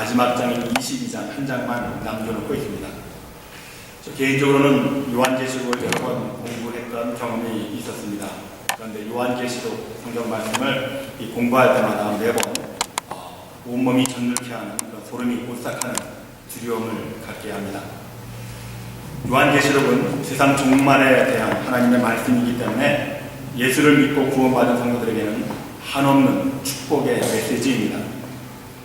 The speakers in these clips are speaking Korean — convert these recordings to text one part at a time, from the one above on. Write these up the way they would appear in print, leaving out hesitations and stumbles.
마지막 장인 22장 한 장만 남겨놓고 있습니다. 저 개인적으로는 요한계시록을 여러 번 공부했던 경험이 있었습니다. 그런데 요한계시록 성경 말씀을 공부할 때마다 매번 온몸이 전율케 하는 그런 소름이 오싹하는 두려움을 갖게 합니다. 요한계시록은 세상 종말에 대한 하나님의 말씀이기 때문에 예수를 믿고 구원받은 성도들에게는 한없는 축복의 메시지입니다.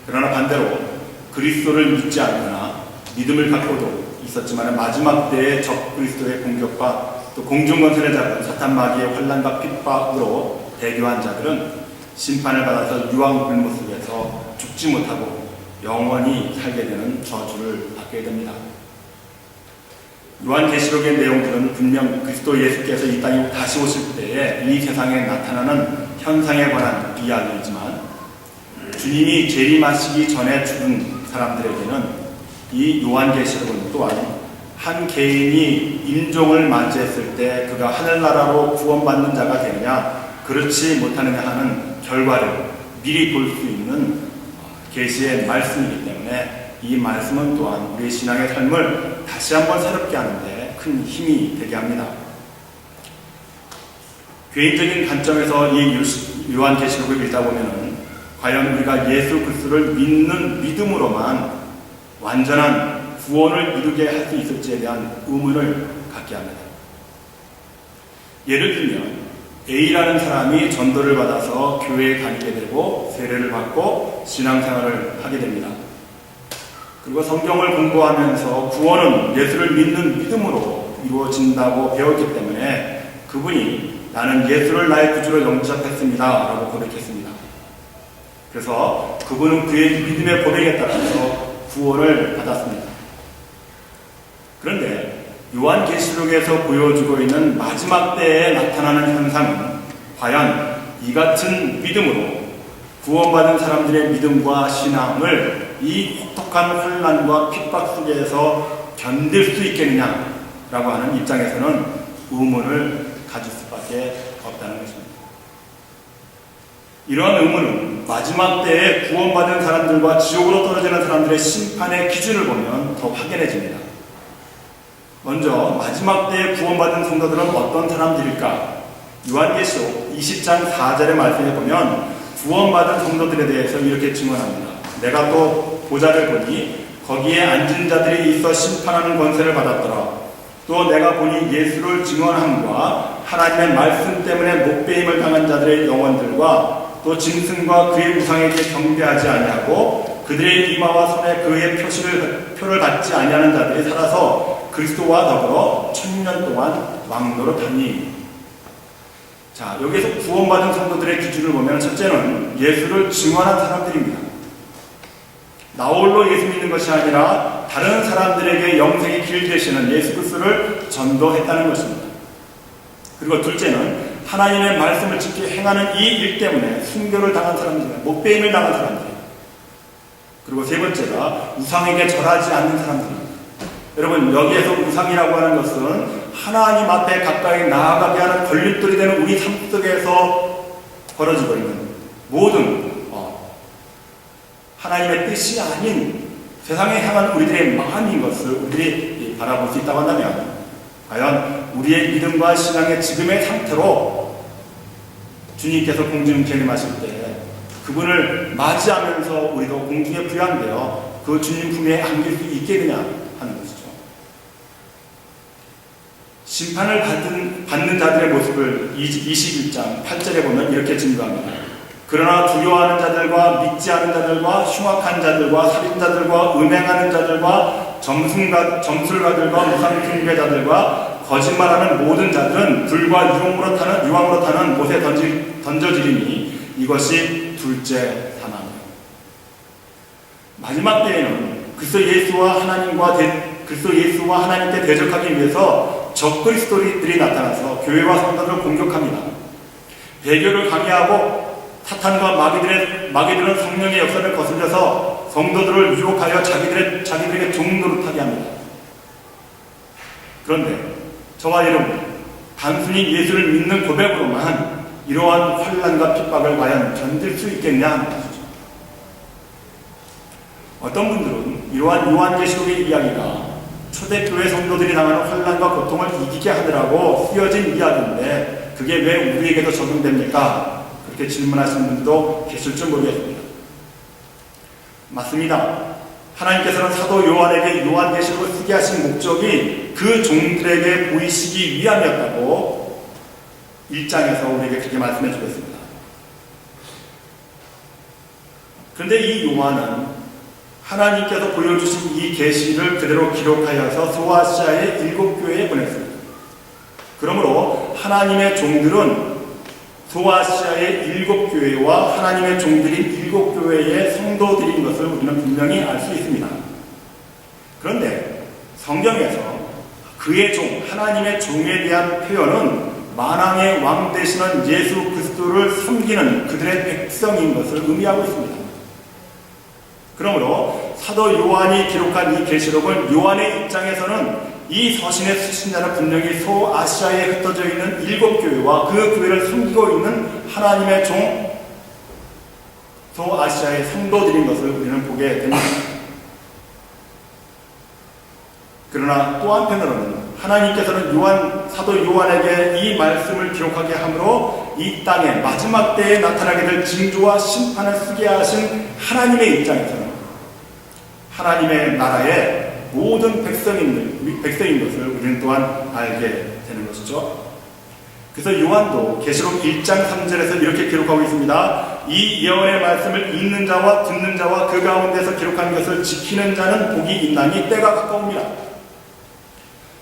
그러나 반대로 그리스도를 믿지 않거나 믿음을 갖고도 있었지만 마지막 때의 적그리스도의 공격과 또 공중권세를 잡은 사탄 마귀의 환난과 핍박으로 대교한 자들은 심판을 받아서 유황불못 속에서 죽지 못하고 영원히 살게 되는 저주를 받게 됩니다. 요한계시록의 내용들은 분명 그리스도 예수께서 이 땅에 다시 오실 때에 이 세상에 나타나는 현상에 관한 이야기이지만 주님이 재림하시기 전에 죽은 사람들에게는 이 요한계시록은 또한 한 개인이 임종을 맞이했을 때 그가 하늘나라로 구원받는 자가 되느냐 그렇지 못하느냐 하는 결과를 미리 볼 수 있는 계시의 말씀이기 때문에 이 말씀은 또한 우리의 신앙의 삶을 다시 한번 새롭게 하는데 큰 힘이 되게 합니다. 개인적인 관점에서 이 요한계시록을 읽다 보면 과연 우리가 예수 그리스도를 믿는 믿음으로만 완전한 구원을 이루게 할 수 있을지에 대한 의문을 갖게 합니다. 예를 들면 A라는 사람이 전도를 받아서 교회에 다니게 되고 세례를 받고 신앙생활을 하게 됩니다. 그리고 성경을 공부하면서 구원은 예수를 믿는 믿음으로 이루어진다고 배웠기 때문에 그분이 나는 예수를 나의 구주로 영접했습니다 라고 고백했습니다. 그래서 그분은 그의 믿음의 고백에 따라서 구원을 받았습니다. 그런데 요한계시록에서 보여주고 있는 마지막 때에 나타나는 현상은 과연 이 같은 믿음으로 구원받은 사람들의 믿음과 신앙을 이 혹독한 혼란과 핍박 속에서 견딜 수 있겠느냐라고 하는 입장에서는 의문을 가질 수밖에 없다는 것입니다. 이러한 의문은 마지막 때에 구원받은 사람들과 지옥으로 떨어지는 사람들의 심판의 기준을 보면 더 확연해집니다. 먼저 마지막 때에 구원받은 성도들은 어떤 사람들일까? 요한계시록 20장 4절의 말씀에 보면 구원받은 성도들에 대해서 이렇게 증언합니다. 내가 또 보좌를 보니 거기에 앉은 자들이 있어 심판하는 권세를 받았더라. 또 내가 보니 예수를 증언함과 하나님의 말씀 때문에 목배임을 당한 자들의 영혼들과 또 짐승과 그의 우상에게 경배하지 아니하고 그들의 이마와 손에 그의 표를 받지 아니하는 자들이 살아서 그리스도와 더불어 1000년 동안 왕노릇하니. 자, 여기에서 구원받은 성도들의 기준을 보면 첫째는 예수를 증언한 사람들입니다. 나 홀로 예수 믿는 것이 아니라 다른 사람들에게 영생의 길 되시는 예수 그리스도를 전도했다는 것입니다. 그리고 둘째는 하나님의 말씀을 지켜 행하는 이 일 때문에 순교를 당한 사람들, 목배임을 당한 사람들. 그리고 세 번째가 우상에게 절하지 않는 사람들입니다. 여러분, 여기에서 우상이라고 하는 것은 하나님 앞에 가까이 나아가게 하는 걸림돌이 되는 우리 삶 속에서 벌어지고 있는 모든 하나님의 뜻이 아닌 세상에 향한 우리들의 마음인 것을 우리들이 바라볼 수 있다고 한다면 과연 우리의 믿음과 신앙의 지금의 상태로 주님께서 공중 재림하실 때 그분을 맞이하면서 우리도 공중에 부양되어 그 주님 품에 안길 수 있겠느냐 하는 것이죠. 심판을 받는 자들의 모습을 21장 8절에 보면 이렇게 증거합니다. 그러나 두려워하는 자들과 믿지 않은 자들과 흉악한 자들과 살인자들과 음행하는 자들과 점술가들과 우상 숭배자들과 거짓말하는 모든 자들은 불과 유황으로 타는 못에 던져지리니 이것이 둘째 사망이에요. 마지막 때에는 그리스도 예수와 하나님께 대적하기 위해서 적그리스도들이 나타나서 교회와 성도들을 공격합니다. 배교를 강요하고 사탄과 마귀들은 성령의 역사를 거슬려서 성도들을 유혹하여 자기들에게 종노릇하게 합니다. 그런데 저와 여러분, 단순히 예수를 믿는 고백으로만 이러한 환난과 핍박을 과연 견딜 수 있겠냐 하는 것이죠. 어떤 분들은 이러한 요한계시록의 이야기가 초대교회 성도들이 당하는 환난과 고통을 이기게 하느라고 쓰여진 이야기인데 그게 왜 우리에게도 적용됩니까? 그렇게 질문하시는 분도 계실 줄 모르겠습니다. 맞습니다. 하나님께서는 사도 요한에게 요한계시록을 쓰게 하신 목적이 그 종들에게 보이시기 위함이었다고 1장에서 우리에게 그렇게 말씀해 주고 있습니다. 그런데 이 요한은 하나님께서 보여주신 이 계시를 그대로 기록하여서 소아시아의 7교회에 보냈습니다. 그러므로 하나님의 종들은 소아시아의 7교회와 하나님의 종들인 7교회의 성도들인 것을 우리는 분명히 알 수 있습니다. 그런데 성경에서 그의 종, 하나님의 종에 대한 표현은 만왕의 왕 되시는 예수 그리스도를 섬기는 그들의 백성인 것을 의미하고 있습니다. 그러므로 사도 요한이 기록한 이 계시록은 요한의 입장에서는 이 서신의 수신자는 분명히 소아시아에 흩어져 있는 7교회와 그 교회를 섬기고 있는 하나님의 종 소아시아의 성도들인 것을 우리는 보게 됩니다. 그러나 또 한편으로는 하나님께서는 사도 요한에게 이 말씀을 기록하게 함으로 이 땅에 마지막 때에 나타나게 될 징조와 심판을 쓰게 하신 하나님의 입장에서는 하나님의 나라의 모든 백성인 것을 우리는 또한 알게 되는 것이죠. 그래서 요한도 계시록 1장 3절에서 이렇게 기록하고 있습니다. 이 예언의 말씀을 읽는 자와 듣는 자와 그 가운데서 기록한 것을 지키는 자는 복이 있나니 때가 가까웁니다.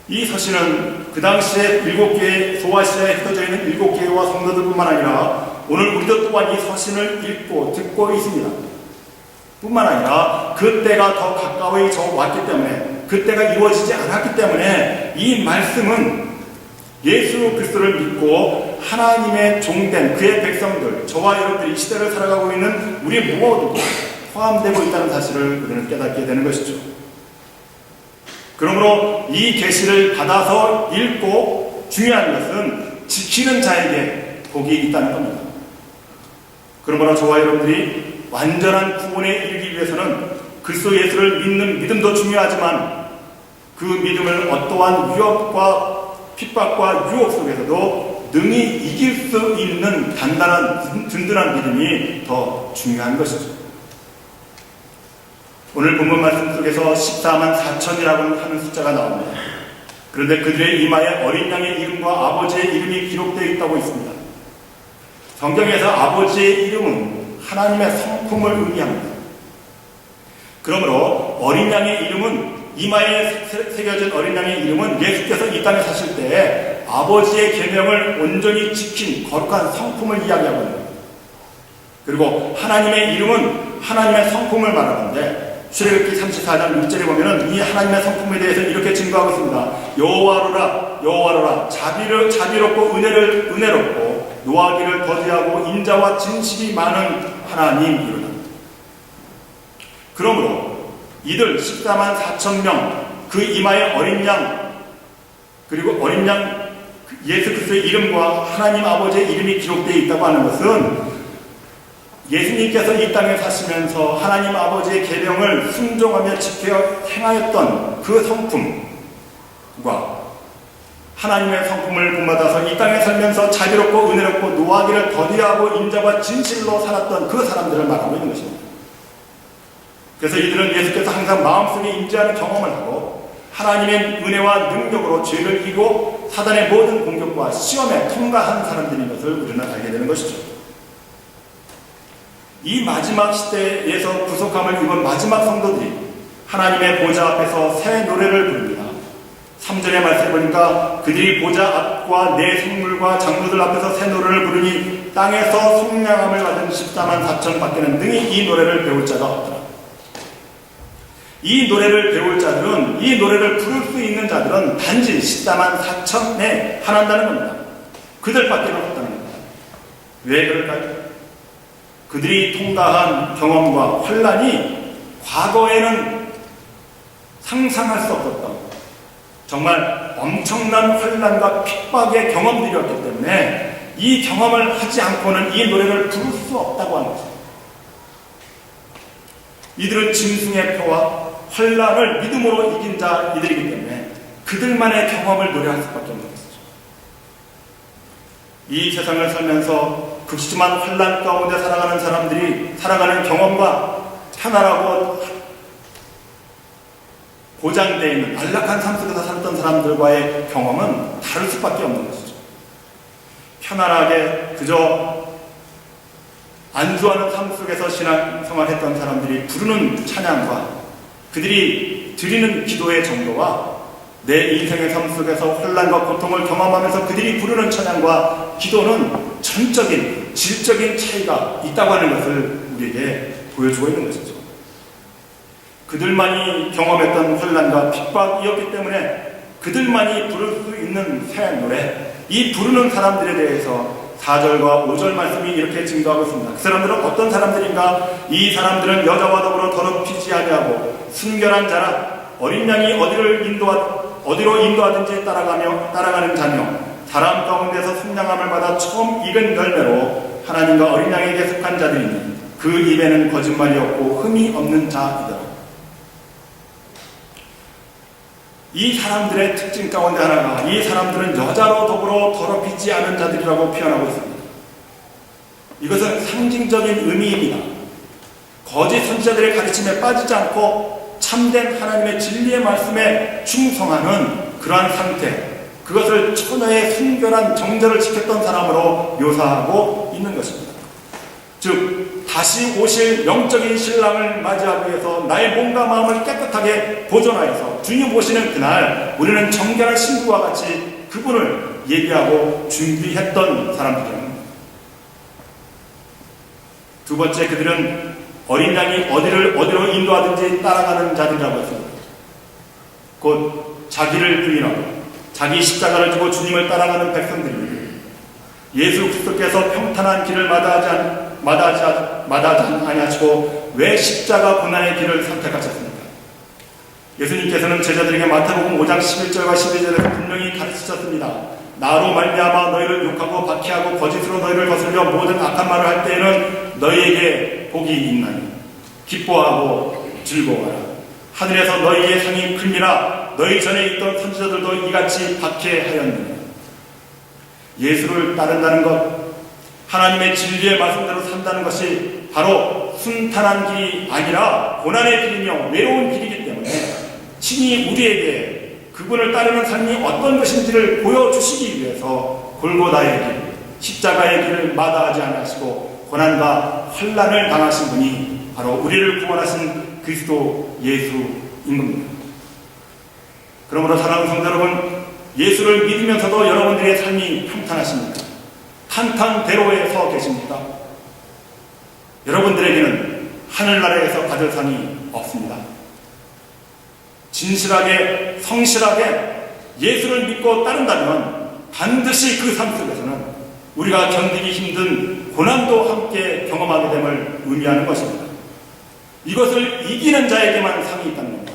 이 서신은 그 당시에 7교회 소아시아에 흩어져 있는 7교회와 성도들뿐만 아니라 오늘 우리도 또한 이 서신을 읽고 듣고 있습니다. 뿐만 아니라 그때가 더 가까이 왔기 때문에 그때가 이루어지지 않았기 때문에 이 말씀은 예수 그리스도를 믿고 하나님의 종된 그의 백성들 저와 여러분들이 이 시대를 살아가고 있는 우리 모두도 포함되고 있다는 사실을 우리는 깨닫게 되는 것이죠. 그러므로 이 계시를 받아서 읽고 중요한 것은 지키는 자에게 복이 있다는 겁니다. 그러므로 저와 여러분들이 완전한 구원에 이르기 위해서는 그리스도 예수를 믿는 믿음도 중요하지만 그 믿음을 어떠한 위협과 핍박과 유혹 속에서도 능히 이길 수 있는 단단한 든든한 믿음이 더 중요한 것이죠. 오늘 본문 말씀 속에서 14만 4천이라고 하는 숫자가 나옵니다. 그런데 그들의 이마에 어린 양의 이름과 아버지의 이름이 기록되어 있다고 있습니다. 성경에서 아버지의 이름은 하나님의 성품을 의미합니다. 그러므로 어린 양의 이름은 이마에 새겨진 어린 양의 이름은 예수께서 이 땅에 사실 때 아버지의 계명을 온전히 지킨 거룩한 성품을 이야기하고 있는 겁니다. 그리고 하나님의 이름은 하나님의 성품을 말하는데 출애굽기 34장 6절에 보면은 이 하나님의 성품에 대해서 이렇게 증거하고 있습니다. 여호와로라 여호와로라 자비롭고 은혜롭고 노하기를 더디하고 인자와 진실이 많은 하나님이로다. 그러므로 이들 14만 4천 명 그 이마에 어린 양 그리고 어린 양 예수 그리스도의 이름과 하나님 아버지의 이름이 기록되어 있다고 하는 것은 예수님께서 이 땅에 사시면서 하나님 아버지의 계명을 순종하며 지켜 행하였던 그 성품과 하나님의 성품을 본받아서 이 땅에 살면서 자비롭고 은혜롭고 노하기를 더디하고 인자와 진실로 살았던 그 사람들을 말하고 있는 것입니다. 그래서 이들은 예수께서 항상 마음속에 임재하는 경험을 하고 하나님의 은혜와 능력으로 죄를 이기고 사단의 모든 공격과 시험에 통과한 사람들인 것을 우리는 알게 되는 것이죠. 이 마지막 시대에서 구속함을 입은 마지막 성도들이 하나님의 보좌 앞에서 새 노래를 부릅니다. 3절의 말씀에 보니까 그들이 보좌 앞과 내 생물과 장로들 앞에서 새 노래를 부르니 땅에서 속량함을 받은 14만 4천 밖에는 능히 이 노래를 배울 자가 없더라. 이 노래를 배울 자들은 이 노래를 부를 수 있는 자들은 단지 14만 4천에 한한다는 겁니다. 그들밖에 없다는 겁니다. 왜 그럴까요? 그들이 통과한 경험과 환란이 과거에는 상상할 수 없었던 정말 엄청난 환란과 핍박의 경험들이었기 때문에 이 경험을 하지 않고는 이 노래를 부를 수 없다고 하는 것입니다. 이들은 짐승의 표와 환난을 믿음으로 이긴 자이들이기 때문에 그들만의 경험을 노래할 수밖에 없는 것이죠. 이 세상을 살면서 극심한 환난 가운데 살아가는 사람들이 살아가는 경험과 편안하고 보장되어 있는 안락한 삶 속에서 살았던 사람들과의 경험은 다를 수밖에 없는 것이죠. 편안하게 그저 안주하는 삶 속에서 신앙생활했던 사람들이 부르는 찬양과 그들이 드리는 기도의 정도와 내 인생의 삶 속에서 혼란과 고통을 경험하면서 그들이 부르는 찬양과 기도는 전적인 질적인 차이가 있다고 하는 것을 우리에게 보여주고 있는 것이죠. 그들만이 경험했던 혼란과 핍박이었기 때문에 그들만이 부를 수 있는 새 노래, 이 부르는 사람들에 대해서 4절과 5절 말씀이 이렇게 증거하고 있습니다. 그 사람들은 어떤 사람들인가? 이 사람들은 여자와 더불어 더럽히지 아니하고 순결한 자라, 어린 양이 어디로 인도하든지 따라가는 자며, 사람 가운데서 순양함을 받아 처음 익은 열매로 하나님과 어린 양에게 속한 자들이니 그 입에는 거짓말이 없고 흠이 없는 자이더라. 이 사람들의 특징 가운데 하나가, 이 사람들은 여자로 더불어 더럽히지 않은 자들이라고 표현하고 있습니다. 이것은 상징적인 의미입니다. 거짓 선지자들의 가르침에 빠지지 않고 참된 하나님의 진리의 말씀에 충성하는 그러한 상태, 그것을 처녀의 순결한 정절을 지켰던 사람으로 묘사하고 있는 것입니다. 즉, 다시 오실 영적인 신랑을 맞이하기 위해서 나의 몸과 마음을 깨끗하게 보존하여서 주님 오시는 그날 우리는 정결한 신부와 같이 그분을 예비하고 준비했던 사람들입니다. 두 번째, 그들은 어린 양이 어디로 인도하든지 따라가는 자들이라고 했습니다. 곧 자기를 부인하고 자기 십자가를 지고 주님을 따라가는 백성들입니다. 예수 그리스도께서 평탄한 길을 마다하지 아니하시고 왜 십자가 고난의 길을 선택하셨습니까? 예수님께서는 제자들에게 마태복음 5장 11절과 12절에서 분명히 가르치셨습니다. 나로 말미암아 너희를 욕하고 박해하고 거짓으로 너희를 거슬려 모든 악한 말을 할 때에는 너희에게 복이 있나니 기뻐하고 즐거워하라. 하늘에서 너희의 상이 큽니다. 너희 전에 있던 선지자들도 이같이 박해하였느니라. 예수를 따른다는 것, 하나님의 진리의 말씀대로 산다는 것이 바로 순탄한 길이 아니라 고난의 길이며 외로운 길이기 때문에 친히 우리에게 그분을 따르는 삶이 어떤 것인지를 보여주시기 위해서 골고다의 길, 십자가의 길을 마다하지 않으시고 고난과 환난을 당하신 분이 바로 우리를 구원하신 그리스도 예수인 겁니다. 그러므로 사랑하는 성도 여러분, 예수를 믿으면서도 여러분들의 삶이 평탄하십니까? 탄탄대로에 서 계십니까? 여러분들에게는 하늘나라에서 받을 상이 없습니다. 진실하게 성실하게 예수를 믿고 따른다면 반드시 그 삶 속에서는 우리가 견디기 힘든 고난도 함께 경험하게 됨을 의미하는 것입니다. 이것을 이기는 자에게만 상이 있다는 겁니다.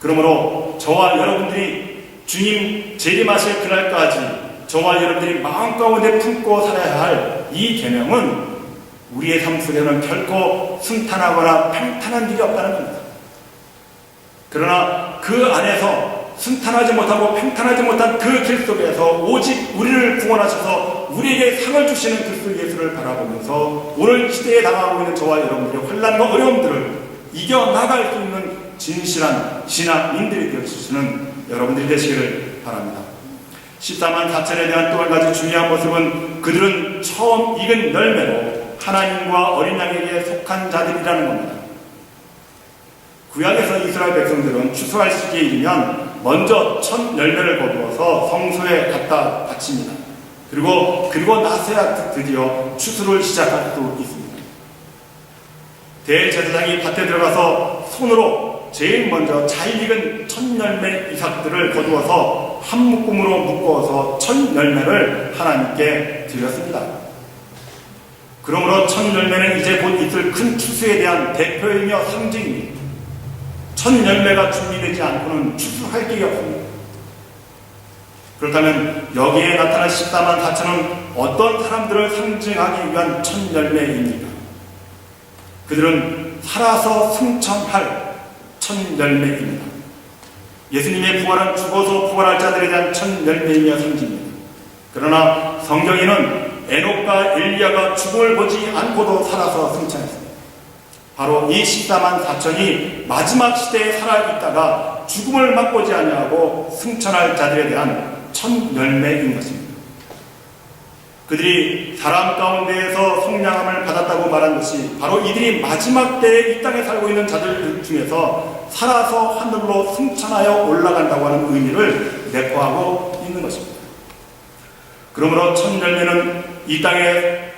그러므로 저와 여러분들이 주님 재림하실 그날까지 저와 여러분들이 마음 가운데 품고 살아야 할 이 계명은 우리의 삶 속에는 결코 순탄하거나 평탄한 일이 없다는 겁니다. 그러나 그 안에서 순탄하지 못하고 평탄하지 못한 그 길 속에서 오직 우리를 구원하셔서 우리에게 상을 주시는 그리스도 예수를 바라보면서 오늘 시대에 당하고 있는 저와 여러분들의 환난과 어려움들을 이겨나갈 수 있는 진실한 신앙인들이 되어주시는 여러분들이 되시기를 바랍니다. 14만 4천에 대한 또 한 가지 중요한 모습은 그들은 처음 익은 열매로 하나님과 어린 양에게 속한 자들이라는 겁니다. 구약에서 이스라엘 백성들은 추수할 시기에 이르면 먼저 첫 열매를 거두어서 성소에 갖다 바칩니다. 그리고 나서야 드디어 추수를 시작할 수 있습니다. 대제사장이 밭에 들어가서 손으로 제일 먼저 잘 익은 첫 열매 이삭들을 거두어서 한 묶음으로 묶어서 첫 열매를 하나님께 드렸습니다. 그러므로 첫 열매는 이제 곧 있을 큰 추수에 대한 대표이며 상징입니다. 첫 열매가 준비되지 않고는 추수할 길이 없습니다. 그렇다면 여기에 나타난 14만 4천은 어떤 사람들을 상징하기 위한 첫 열매입니까? 그들은 살아서 승천할 첫 열매입니다. 예수님의 부활은 죽어서 부활할 자들에 대한 첫 열매이며 상징입니다. 그러나 성경에는 에녹과 엘리야가 죽음을 보지 않고도 살아서 승천했습니다. 바로 이 14만 4천이 마지막 시대에 살아있다가 죽음을 맛보지 아니하고 승천할 자들에 대한 첫 열매인 것입니다. 그들이 사람 가운데에서 속량함을 받았다고 말한 것이 바로 이들이 마지막 때에 이 땅에 살고 있는 자들 중에서 살아서 하늘로 승천하여 올라간다고 하는 의미를 내포하고 있는 것입니다. 그러므로 첫 열매는 이 땅에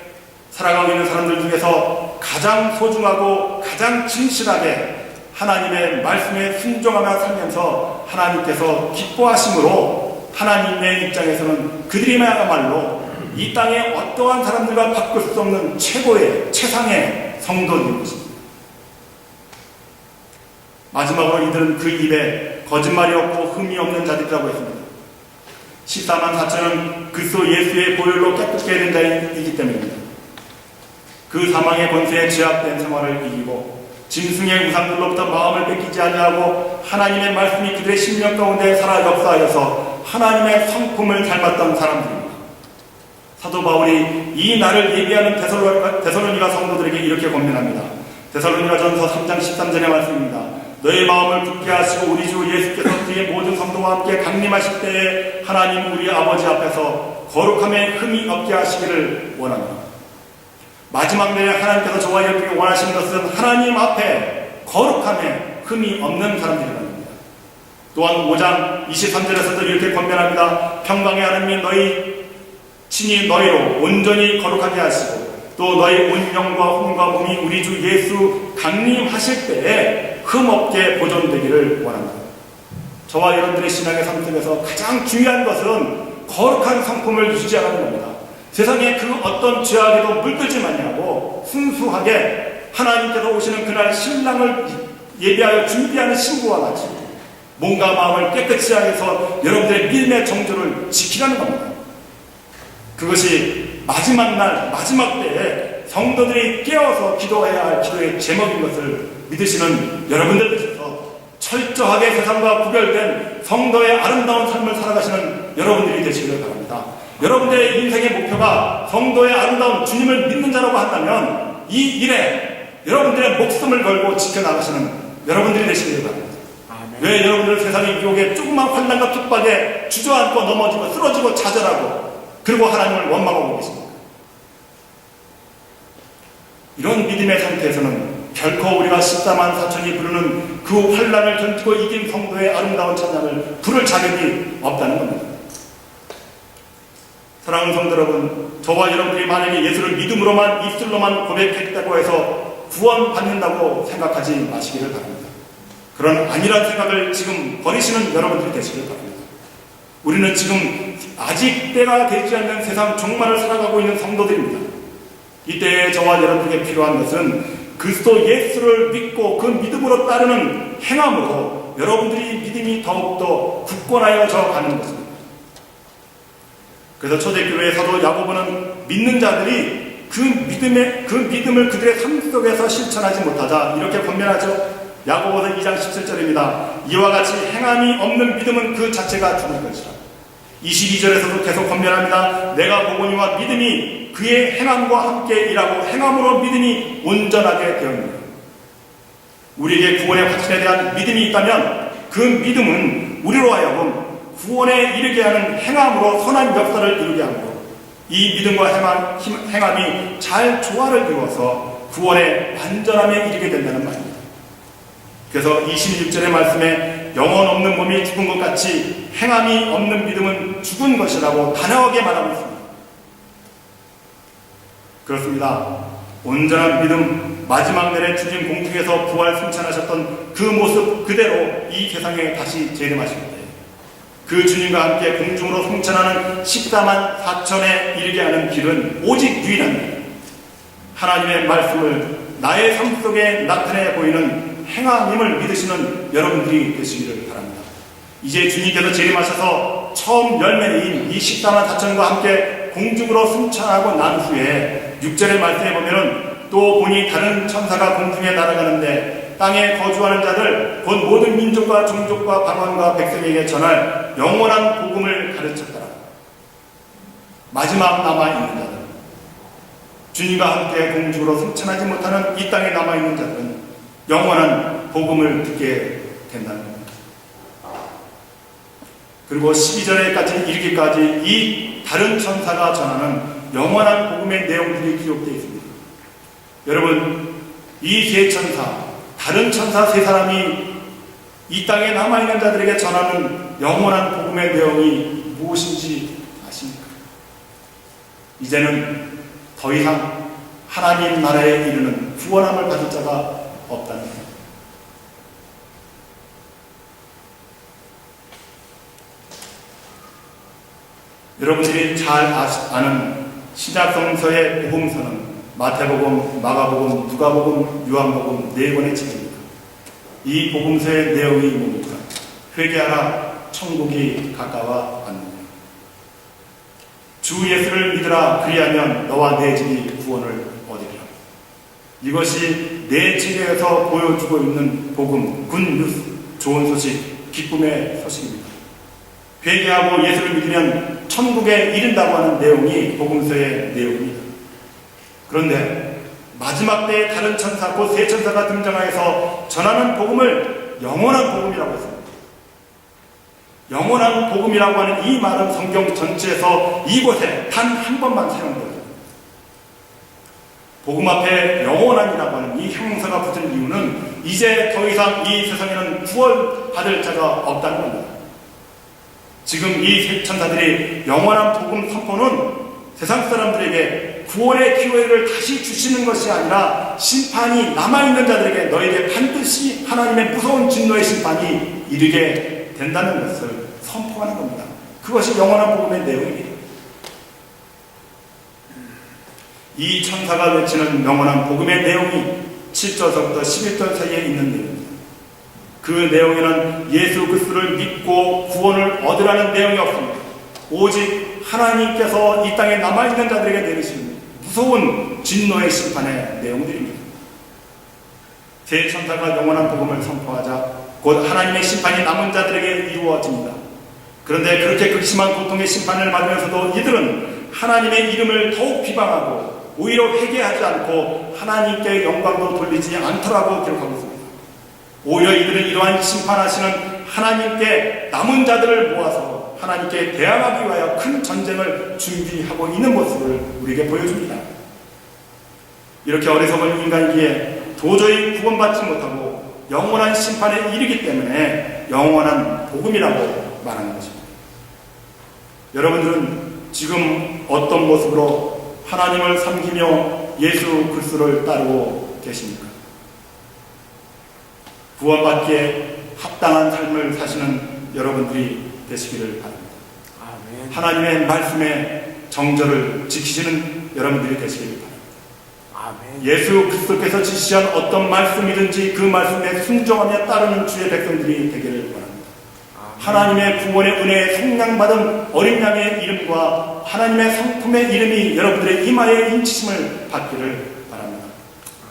살아가고 있는 사람들 중에서 가장 소중하고 가장 진실하게 하나님의 말씀에 순종하며 살면서 하나님께서 기뻐하심으로 하나님의 입장에서는 그들이야말로 이 땅에 어떠한 사람들과 바꿀 수 없는 최고의 최상의 성도인 것입니다. 마지막으로 이들은 그 입에 거짓말이 없고 흠이 없는 자들이라고 했습니다. 14만 4천은 그리스도 예수의 보혈로 깨끗게 된 자이기 때문입니다. 그 사망의 권세에 제압된 생활을 이기고 짐승의 우상들로부터 마음을 뺏기지 아니하고 하나님의 말씀이 그들의 심령 가운데 살아 역사하여서 하나님의 성품을 닮았던 사람들입니다. 사도 바울이 이 날을 예비하는 데살로니가 성도들에게 이렇게 권면합니다. 데살로니가전서 3장 13절의 말씀입니다. 너의 마음을 굳게 하시고 우리 주 예수께서 그의 모든 성도와 함께 강림하실 때에 하나님 우리 아버지 앞에서 거룩함에 흠이 없게 하시기를 원합니다. 마지막 날에 하나님께서 저와 여러분에게 원하시는 것은 하나님 앞에 거룩함에 흠이 없는 사람들이라는 겁니다. 또한 5장 23절에서도 이렇게 권면합니다. 평강의 하나님이 너희 친히 너희로 온전히 거룩하게 하시고 또 너희 온 영과 혼과 몸이 우리 주 예수 강림하실 때에 흠없게 보존되기를 원합니다. 저와 여러분들의 신앙의 삶 속에서 가장 중요한 것은 거룩한 성품을 유지하는 겁니다. 세상에 그 어떤 죄악에도 물들지 마냐고 순수하게 하나님께서 오시는 그날 신랑을 예비하여 준비하는 신부와 같이 몸과 마음을 깨끗이 하여서 여러분들의 믿음의 정조를 지키라는 겁니다. 그것이 마지막 날, 마지막 때에 성도들이 깨어서 기도해야 할 기도의 제목인 것을 믿으시는 여러분들 되셔서 철저하게 세상과 구별된 성도의 아름다운 삶을 살아가시는 여러분들이 되시길 바랍니다. 여러분들의 인생의 목표가 성도의 아름다운 주님을 믿는 자라고 한다면 이 일에 여러분들의 목숨을 걸고 지켜나가시는 여러분들이 되시길 바랍니다. 왜 여러분들 세상의 유혹에 조그만 환난과 핍박에 주저앉고 넘어지고 쓰러지고 좌절하고 그리고 하나님을 원망하고 계십니다. 이런 믿음의 상태에서는 결코 우리가 14만 4천이 부르는 그 환난을 견디고 이긴 성도의 아름다운 찬양을 부를 자격이 없다는 겁니다. 사랑하는 성도 여러분, 저와 여러분들이 만약에 예수를 믿음으로만 입술로만 고백했다고 해서 구원받는다고 생각하지 마시기를 바랍니다. 그런 아니란 생각을 지금 버리시는 여러분들이 되시길 바랍니다. 우리는 지금 아직 때가 되지 않는 세상 종말을 살아가고 있는 성도들입니다. 이때에 저와 여러분에게 필요한 것은 그리스도 예수를 믿고 그 믿음으로 따르는 행함으로 여러분들이 믿음이 더욱더 굳건하여져 가는 것입니다. 그래서 초대교회의 사도 야고보는 믿는 자들이 그 믿음을 그들의 삶 속에서 실천하지 못하자 이렇게 권면하죠. 야고보서 2장 17절입니다. 이와 같이 행함이 없는 믿음은 그 자체가 죽은 것이라. 22절에서도 계속 권면합니다. 내가 보거니와 믿음이 그의 행함과 함께 일하고 행함으로 믿음이 온전하게 되었느니라. 우리에게 구원의 확신에 대한 믿음이 있다면 그 믿음은 우리로 하여금 구원에 이르게 하는 행함으로 선한 역사를 이루게 하고 이 믿음과 행함이 잘 조화를 이루어서 구원의 완전함에 이르게 된다는 말입니다. 그래서 26절의 말씀에 영혼 없는 몸이 죽은 것 같이 행함이 없는 믿음은 죽은 것이라고 단호하게 말하고 있습니다. 그렇습니다. 온전한 믿음, 마지막 날에 주님 공중에서 부활 승천하셨던 그 모습 그대로 이 세상에 다시 재림하실 때 그 주님과 함께 공중으로 승천하는 14만 4천에 이르게 하는 길은 오직 유일한 길, 하나님의 말씀을 나의 삶 속에 나타내 보이는 행함임을 믿으시는 여러분들이 되시기를 바랍니다. 이제 주님께서 재림하셔서 처음 열매인 이 14만 4천과 함께 공중으로 승천하고 난 후에 6절의 말씀에 보면은 또 보니 다른 천사가 공중에 날아가는데 땅에 거주하는 자들 곧 모든 민족과 종족과 방언과 백성에게 전할 영원한 복음을 가르쳤더라. 마지막 남아있는 자들, 주님과 함께 공중으로 승천하지 못하는 이 땅에 남아있는 자들은 영원한 복음을 듣게 된다는 겁니다. 그리고 12절에까지 이르기까지 이 다른 천사가 전하는 영원한 복음의 내용들이 기록되어 있습니다. 여러분, 이 세 천사, 다른 천사 세 사람이 이 땅에 남아있는 자들에게 전하는 영원한 복음의 내용이 무엇인지 아십니까? 이제는 더 이상 하나님 나라에 이르는 구원함을 받을 자가 없다는 겁니다. 여러분들이 잘 아는 신약성서의 복음서는 마태복음, 마가복음, 누가복음, 요한복음 4권의 책입니다. 이 복음서의 내용이 뭡니까? 회개하라, 천국이 가까워 왔느니라. 주 예수를 믿으라, 그리하면 너와 내 집이 구원을 얻으리라. 이것이 내 책에서 보여주고 있는 복음, 굿뉴스, 좋은 소식, 기쁨의 소식입니다. 회개하고 예수를 믿으면 천국에 이른다고 하는 내용이 복음서의 내용입니다. 그런데 마지막 때에 다른 천사, 곧 세 천사가 등장하여서 전하는 복음을 영원한 복음이라고 했습니다. 영원한 복음이라고 하는 이 말은 성경 전체에서 이곳에 단 한 번만 사용되어요. 복음 앞에 영원한이라고 하는 이 형용사가 붙은 이유는 이제 더 이상 이 세상에는 구원받을 자가 없다는 겁니다. 지금 이 세 천사들이 영원한 복음 선포는 세상 사람들에게 구원의 기회를 다시 주시는 것이 아니라 심판이 남아있는 자들에게 너에게 반드시 하나님의 무서운 진노의 심판이 이르게 된다는 것을 선포하는 겁니다. 그것이 영원한 복음의 내용입니다. 이 천사가 외치는 영원한 복음의 내용이 7절서부터 11절 사이에 있는 내용입니다. 그 내용에는 예수 그리스도를 믿고 구원을 얻으라는 내용이 없습니다. 오직 하나님께서 이 땅에 남아있는 자들에게 내리시는 무서운 진노의 심판의 내용들입니다. 세 천사가 영원한 복음을 선포하자 곧 하나님의 심판이 남은 자들에게 이루어집니다. 그런데 그렇게 극심한 고통의 심판을 받으면서도 이들은 하나님의 이름을 더욱 비방하고 오히려 회개하지 않고 하나님께 영광도 돌리지 않더라고 기록하고 있습니다. 오히려 이들은 이러한 심판하시는 하나님께 남은 자들을 모아서 하나님께 대항하기 위하여 큰 전쟁을 준비하고 있는 모습을 우리에게 보여줍니다. 이렇게 어리석은 인간이기에 도저히 구원받지 못하고 영원한 심판에 이르기 때문에 영원한 복음이라고 말하는 것입니다. 여러분들은 지금 어떤 모습으로 하나님을 섬기며 예수 그리스도를 따르고 계십니까? 구원받기에 합당한 삶을 사시는 여러분들이 되시기를 바랍니다. 아멘. 하나님의 말씀의 정절을 지키시는 여러분들이 되시기를 바랍니다. 아멘. 예수 그리스도께서 지시한 어떤 말씀이든지 그 말씀에 순종하며 따르는 주의 백성들이 되기를 바랍니다. 아멘. 하나님의 구원의 은혜에 속량받은 어린 양의 이름과 하나님의 성품의 이름이 여러분들의 이마에 인치심을 받기를 바랍니다.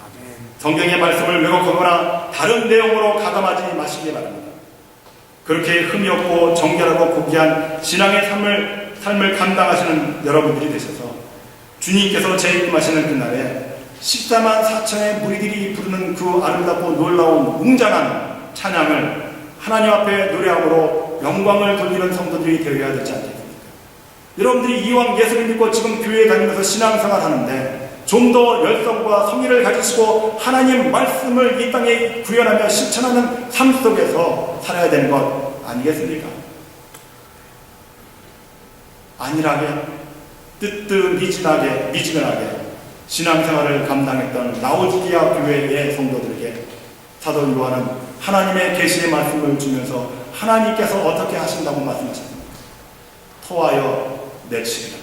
아멘. 성경의 말씀을 왜곡하거나 다른 내용으로 가감하지 마시기 바랍니다. 그렇게 흠이 없고 정결하고 고귀한 신앙의 삶을 감당하시는 여러분들이 되셔서 주님께서 재임하시는 그날에 14만 4천의 무리들이 부르는 그 아름답고 놀라운 웅장한 찬양을 하나님 앞에 노래함으로 영광을 돌리는 성도들이 되어야 되지 않겠습니까? 여러분들이 이왕 예수를 믿고 지금 교회에 다니면서 신앙생활 하는데 좀 더 열성과 성의를 가지시고 하나님 말씀을 이 땅에 구현하며 실천하는 삶 속에서 살아야 되는 것 아니겠습니까? 안일하게 뜨뜻미지근하게 신앙생활을 감당했던 라오디게아 교회의 성도들에게 사도 요한은 하나님의 계시의 말씀을 주면서 하나님께서 어떻게 하신다고 말씀하셨습니까? 토하여 내치리라.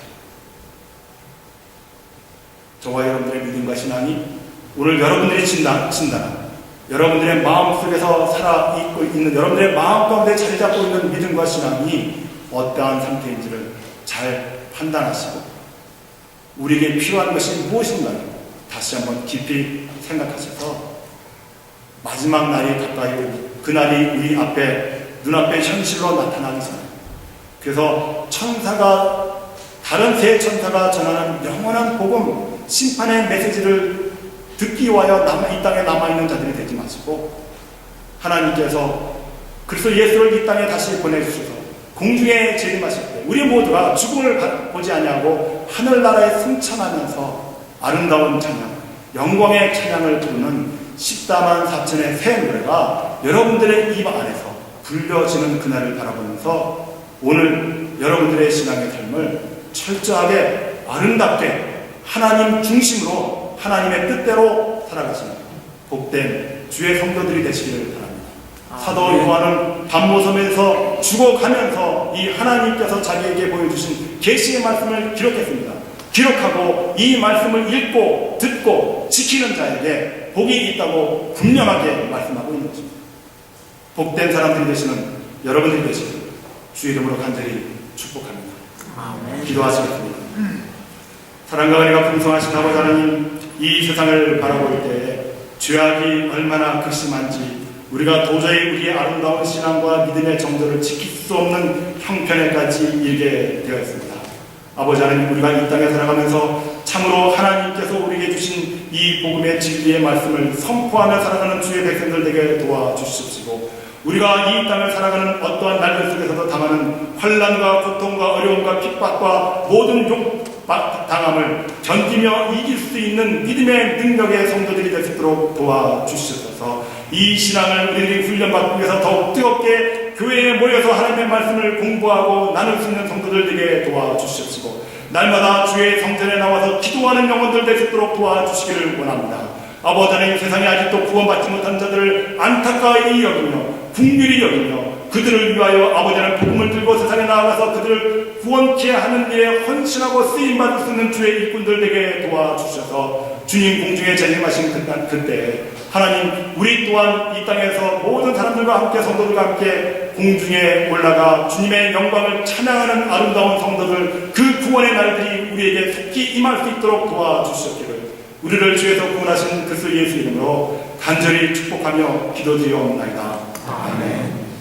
저와 여러분들의 믿음과 신앙이 오늘 여러분들이 진단한 여러분들의 마음속에서 살아있고 있는 여러분들의 마음 가운데 자리 잡고 있는 믿음과 신앙이 어떠한 상태인지를 잘 판단하시고 우리에게 필요한 것이 무엇인가를 다시 한번 깊이 생각하셔서 마지막 날이 가까이 오고 그날이 우리 앞에 눈앞에 현실로 나타나기 전에, 그래서 다른 세 천사가 전하는 영원한 복음, 심판의 메시지를 듣기 위하여 이 땅에 남아있는 자들이 되지 마시고, 하나님께서 그리스도 예수를 이 땅에 다시 보내주셔서 공중에 재림하실 때 우리 모두가 죽음을 보지 아니하고 하늘나라에 승천하면서 아름다운 찬양, 영광의 찬양을 부르는 14만 4천의 새 노래가 여러분들의 입 안에서 불려지는 그날을 바라보면서 오늘 여러분들의 신앙의 삶을 철저하게 아름답게 하나님 중심으로 하나님의 뜻대로 살아가시는 복된 주의 성도들이 되시기를 바랍니다. 사도 요한은 담모섬에서 죽어가면서 이 하나님께서 자기에게 보여주신 계시의 말씀을 기록했습니다. 기록하고 이 말씀을 읽고 듣고 지키는 자에게 복이 있다고 분명하게 말씀하고 있는 것입니다. 복된 사람들이 되시는 여러분들이 되시길 주의 이름으로 간절히 축복합니다. 기도하시겠습니다. 사랑과 은혜가 풍성하신 아버지 하나님, 이 세상을 바라볼 때 죄악이 얼마나 극심한지 우리가 도저히 우리의 아름다운 신앙과 믿음의 정도를 지킬 수 없는 형편에까지 이르게 되어 있습니다. 아버지 하나님, 우리가 이 땅에 살아가면서 참으로 하나님께서 우리에게 주신 이 복음의 진리의 말씀을 선포하며 살아가는 주의 백성들 되게 도와주십시고, 우리가 이 땅을 살아가는 어떠한 날들 속에서도 당하는 환난과 고통과 어려움과 핍박과 모든 당함을 견디며 이길 수 있는 믿음의 능력의 성도들이 될 수 있도록 도와주시옵소서. 이 신앙을 우리들이 훈련받기 위해서 더욱 뜨겁게 교회에 모여서 하나님의 말씀을 공부하고 나눌 수 있는 성도들 되게 도와주시옵시고, 날마다 주의 성전에 나와서 기도하는 영혼들 될 수 있도록 도와주시기를 원합니다. 아버지 하나님, 세상에 아직도 구원받지 못한 자들을 안타까이 여기며 긍휼히 여기며 그들을 위하여 아버지 하나님 복음을 들고 세상에 나아가서 그들을 구원케 하는 일에 헌신하고 쓰임받을 수 있는 주의 일꾼들 되게 도와주셔서 주님 공중에 재림하신 그때 하나님, 우리 또한 이 땅에서 모든 사람들과 함께 성도들과 함께 공중에 올라가 주님의 영광을 찬양하는 아름다운 성도들, 그 구원의 날들이 우리에게 속히 임할 수 있도록 도와주시옵기를 우리를 주에서 구원하신 그리스도 예수 이름으로 간절히 축복하며 기도드리옵나이다. 아멘.